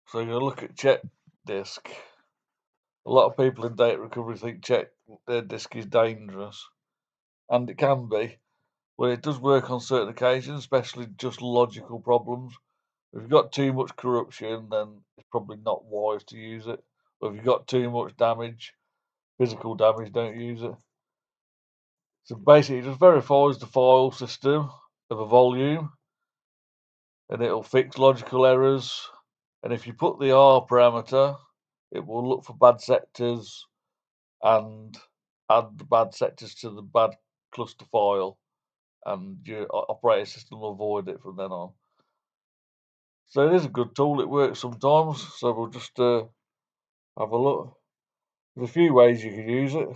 So you're going to look at check disk. A lot of people in data recovery think check disk is dangerous, and it can be. Well, it does work on certain occasions, especially just logical problems. If you've got too much corruption, then it's probably not wise to use it. But if you've got too much damage, physical damage, don't use it. So basically, it just verifies the file system of a volume, and it'll fix logical errors. And if you put the R parameter, it will look for bad sectors and add the bad sectors to the bad cluster file, and your operating system will avoid it from then on. So it is a good tool. It works sometimes. So we'll just have a look. There's a few ways you can use it.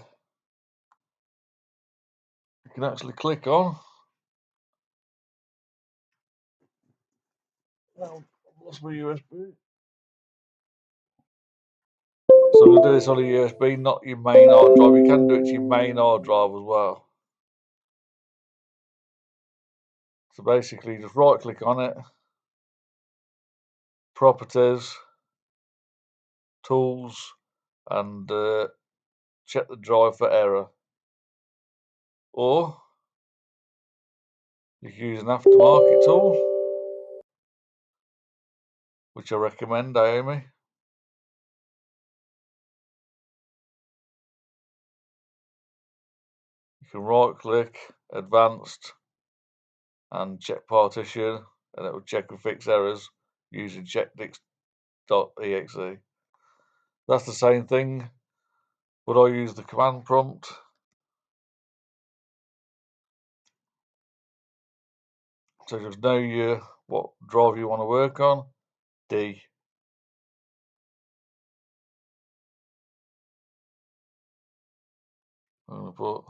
You can actually click on. Oh, I've lost my USB. So I'm going to do this on a USB, not your main hard drive. You can do it to your main hard drive as well. So basically, just right click on it, properties, tools, and check the drive for error. Or you can use an aftermarket tool, which I recommend, Amy. You can right click, advanced, and check partition, and it will check and fix errors using checkdisk.exe. That's the same thing, but I use the command prompt. So just know what drive you want to work on. D. I'm going to put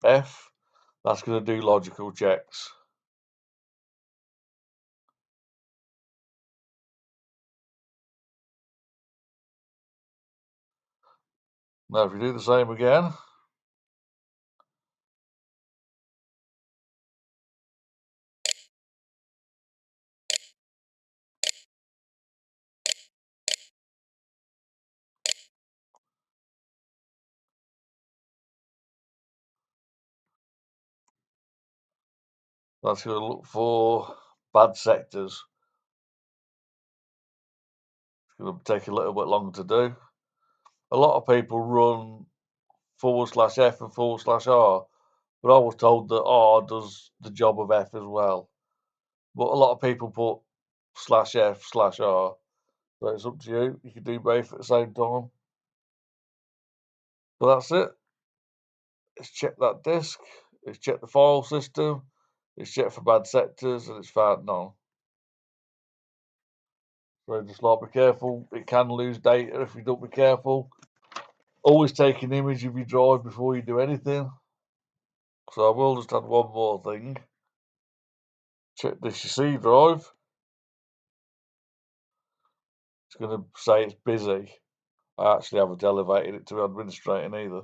/F. That's going to do logical checks. Now, if you do the same again, that's going to look for bad sectors. It's going to take a little bit longer to do. A lot of people run /F and /R, but I was told that R does the job of F as well. But a lot of people put /F/R, so it's up to you. You can do both at the same time. But that's it. It's check that disk, it's check the file system, it's check for bad sectors, and it's found none. So just like be careful, it can lose data if you don't be careful. Always take an image of your drive before you do anything. So I will just add one more thing. Check this C drive. It's going to say it's busy. I actually haven't elevated it to administrating either.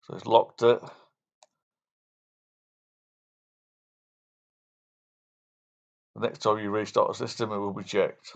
So it's locked it. The next time you restart the system, it will be checked.